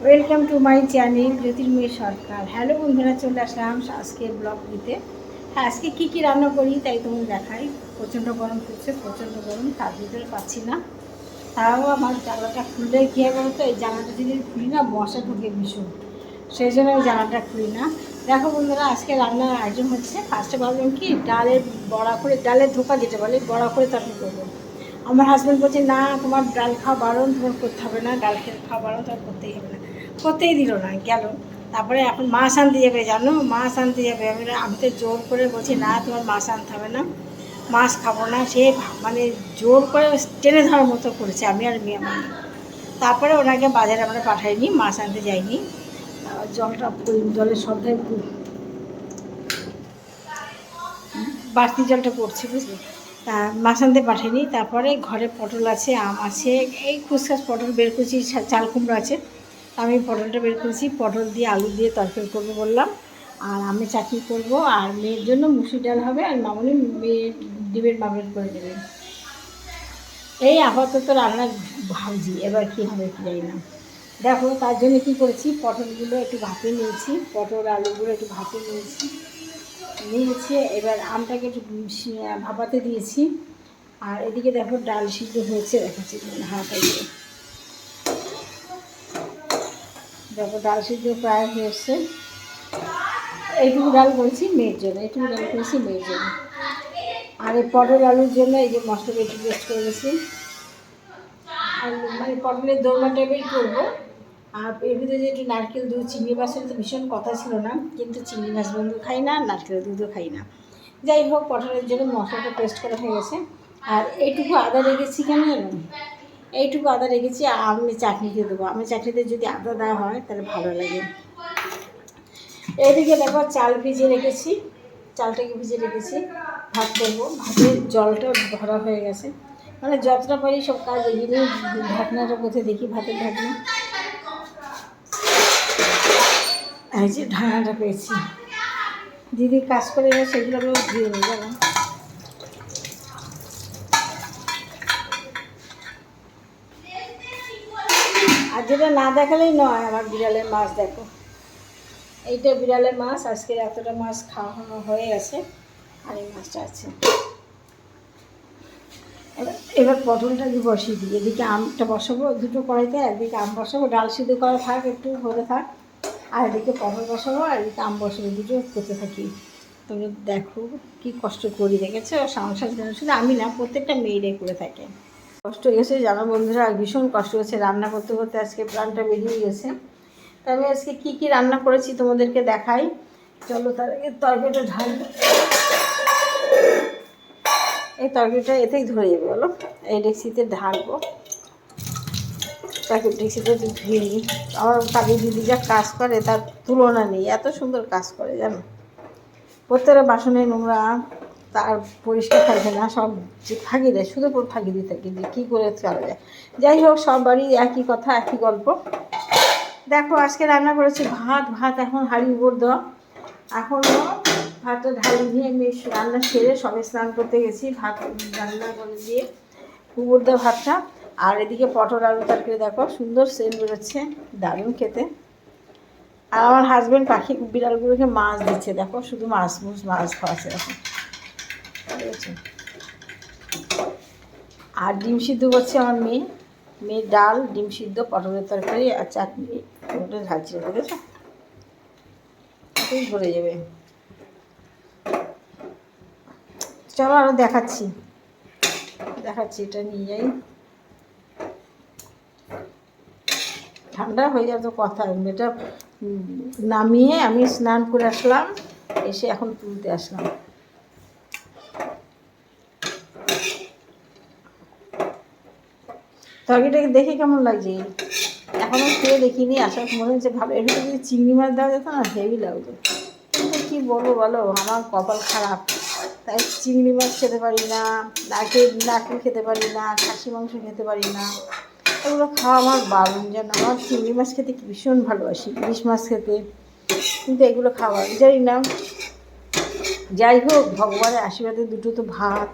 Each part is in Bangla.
Welcome to my channel Jyotirmoy Sarkar. Hello বন্ধুরা, চলে আসলাম আজকের ব্লগ দিতে। হ্যাঁ, আজকে কী রান্না করি তাই তোমাকে দেখাই। প্রচণ্ড গরম পড়ছে, প্রচণ্ড গরম, তার ভিতরে পাচ্ছি না। তাও আমার জানলাটা খুললে কী হয় বলো তো, এই জানলাটা যদি খুলি না মশা ঢুকে ভীষণ, সেই জন্য আমি জানলাটা খুলি না। দেখো বন্ধুরা, আজকে রান্নার আয়োজন হচ্ছে। ফার্স্টে ভাবলাম কি ডালের বড়া করে, ডালের ধোকা যেটা বলে বড়া করে তরকারি করবো। আমার হাজব্যান্ড বলছে না, তোমার ডাল খাওয়া বারণ, তোমার করতে হবে না, ডাল খেয়ে খাওয়া বারণ, তোমার করতেই হবে না। করতেই দিল না, গেল। তারপরে এখন মাছ আনতে যাবে, জানো, মাছ আনতে যাবে। আমি তো জোর করে বলছি না, তোমার মাছ আনতে হবে না, মাছ খাবো না। সে মানে জোর করে টেনে ধরার মতো করেছে, আমি আর মেয়ে আমার। তারপরে ওনাকে বাজারে আমরা পাঠাইনি, মাছ আনতে যাইনি। জলটা জলের সন্ধ্যায় বাড়তি জলটা পড়ছে, বুঝলি। তা মাছ আনতে পাঠাইনি। তারপরে ঘরে পটল আছে, আম আছে, এই খুচখাস পটল বের করেছি, চাল কুমড়ো আছে। আমি পটলটা বের করেছি, পটল দিয়ে আলু দিয়ে তরকারি করবো বললাম। আর আমি চাটনি করব, আর মেয়ের জন্য মুসুর ডাল হবে, আর মামনি মেয়ে ডিমের মামলেট করে দেবে। এই আপাতত রান্না ভাবছি, এবার কী হবে কী জানি না। দেখো, তার জন্য কী করেছি, পটলগুলো একটু ভাপিয়ে নিয়েছি, পটল আলুগুলো একটু ভাপিয়ে নিয়েছি। এবার আমটাকে একটু ভাপাতে দিয়েছি। আর এদিকে দেখো ডাল সিদ্ধ হয়েছে, দেখাচ্ছি হাঁটা দিয়ে। দেখো ডাল সিদ্ধ প্রায় হয়েছে। এইটুকু ডাল করেছি মেয়ের জন্য, এইটুকু ডাল করেছি মেয়ের জন্য। আর এই পটল আলুর জন্য এই যে মশলাটা একটু পেস্ট করে গেছি। আর মানে পটলের দোরমা টাইপের করবো। আর এর ভিতরে যে একটু নারকেল দুধ, চিংড়ি মাছের তো ভীষণ কথা ছিল না, কিন্তু চিংড়ি মাছ বন্ধু খাই না, নারকেল দুধও খাই না। যাই হোক, পটলের জন্য মশলাটা পেস্ট করা হয়ে গেছে। আর এইটুকু আদা রেখেছি কেন জানো, এইটুকু আদা রেখেছি আমি চাটনিতে দেবো। আমি চাটনিতে যদি আদা দেওয়া হয় তাহলে ভালো লাগে। এইদিকে দেখো চাল ভিজিয়ে রেখেছি, চালটাকে ভিজিয়ে রেখেছি, ভাত করবো। ভাতের জলটা ভরা হয়ে গেছে, মানে যতটা পারি সব কাজ এগিয়ে নিয়ে। ঢাকনাটা কোথায় দেখি, ভাতের ঢাকনা, এই যে ঢাকনাটা পেয়েছি। দিদি কাজ করে সেগুলো আমি দিয়ে নিই, জানো। আর যেটা না দেখালেই নয়, আমার বিড়ালের মাছ দেখো, এইটা বিড়ালের মাছ। আজকে এতটা মাছ খাওয়া হয়ে গেছে, আর এই মাছটা আছে। এবার পটলটাকে বসিয়ে দিই, এদিকে আমটা বসাবো দুটো কড়াইতে, একদিকে আম বসাবো, ডাল সিদ্ধ করা থাক, একটু হতে থাক। আর এদিকে পটল বসাবো, আর এদিকে আম বসাবো, দুটো করতে থাকি। তুমি দেখো কি কষ্ট করি, দেখেছো সংসার যেন, শুধু আমি না, প্রত্যেকটা মেয়েরাই করে থাকে। কষ্ট গেছে জানো বন্ধুরা, আর ভীষণ কষ্ট হয়েছে রান্না করতে করতে, আজকে প্রাণটা বেরিয়ে গেছে। তা আমি আজকে কী রান্না করেছি তোমাদেরকে দেখাই। চলো তার আগে তরকারিটা ঢাল, এই তরকারিটা এতেই ধরে যাবে, বলো। এই ডেক্সিতে ঢালবো, তাকে ডেক্সিতে ধুয়ে নিই। আমার কাজে দিদি যা কাজ করে তার তুলনা নেই, এত সুন্দর কাজ করে জানো। প্রত্যেকটা বাসনে নোংরা, তার পরিষ্কার থাকে না, সব ফাঁকি দেয়, শুধু ফাঁকি দিয়ে থাকে যে কী করে চলা যায়। যাই হোক, সব বাড়ি একই কথা, একই গল্প। দেখো আজকে রান্না করেছি ভাত এখন হাঁড়ি উপর দেওয়া, এখনও ভাতটা ঢালি দিয়ে আমি রান্না সেরে সবে স্নান করতে গেছি, ভাত রান্না করে দিয়ে উপর দেওয়া ভাতটা। আর এদিকে পটল আলু তরকারি দেখো সুন্দর সেন্ট বেরোচ্ছে, দারুণ খেতে। আর আমার হাজব্যান্ড পাখি বিড়ালগুলোকে মাছ দিচ্ছে, দেখো শুধু মাছ খাওয়াচ্ছে দেখো, ঠিক আছে। আর ডিম সিদ্ধ করছে আমার মেয়ে ডাল, ডিম সিদ্ধ, পটলের তরকারি আর চাটনি, ওটা ঢালছে, বুঝেছো, এটাই ভরে যাবে। চলো আরও দেখাচ্ছি, এটা নিয়ে যাই। ঠান্ডা হয়ে যাওয়ার তো কথা, এটা নামিয়ে আমি স্নান করে আসলাম, এসে এখন তুলতে আসলাম। তরকারিটাকে দেখে কেমন লাগছে, এখনও খেয়ে দেখিনি, আসার মনে হচ্ছে ভালো। এর ভিতরে যদি চিংড়ি মাছ দেওয়া যেত না, হেভি লাগতো। কিন্তু কী বলবো বলো, আমার কপাল খারাপ, তাই চিংড়ি মাছ খেতে পারি না, নারকেল খেতে পারি না, খাসি মাংস খেতে পারি না, এগুলো খাওয়া আমার বারণ। যেন আমার চিংড়ি মাছ খেতে ভীষণ ভালোবাসি, ইলিশ মাছ খেতে, কিন্তু এগুলো খাওয়া জানি না। যাই হোক, ভগবানের আশীর্বাদে দুটো তো ভাত,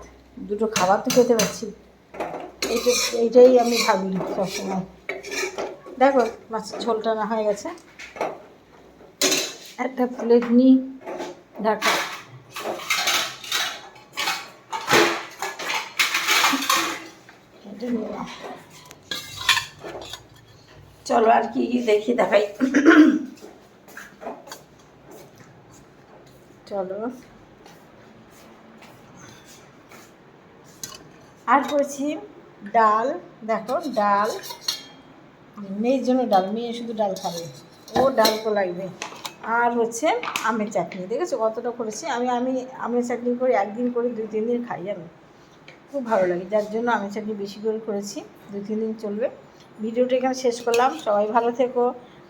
দুটো খাবার তো খেতে পারছি, এইটাই আমি ভাবি সবসময়। দেখো মাছের ঝোলটা না হয়ে গেছে, একটা প্লেট নিই ঢাকা। চলো আর কি কি দেখি দেখাই। চলো আর করেছি ডাল, দেখো ডাল, মেয়ের জন্য ডাল, মেয়ে শুধু ডাল খাবে, ও ডাল তো লাগবে। আর হচ্ছে আমের চাটনি, দেখেছো কতটা করেছি আমি। আমের চাটনি করে একদিন করে 2-3 দিন খাই, আমি খুব ভালো লাগে, যার জন্য আমের চাটনি বেশি করে করেছি, 2-3 দিন চলবে। ভিডিওটা এখানে শেষ করলাম, সবাই ভালো থেকো,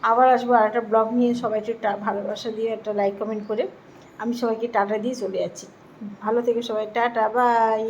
আবার আসবো আর একটা ব্লগ নিয়ে। সবাই একটু ভালোবাসা দিয়ে একটা লাইক কমেন্ট করে আমি সবাইকে টাটা দিয়ে চলে যাচ্ছি। ভালো থেকো সবাই, টাটা বাই।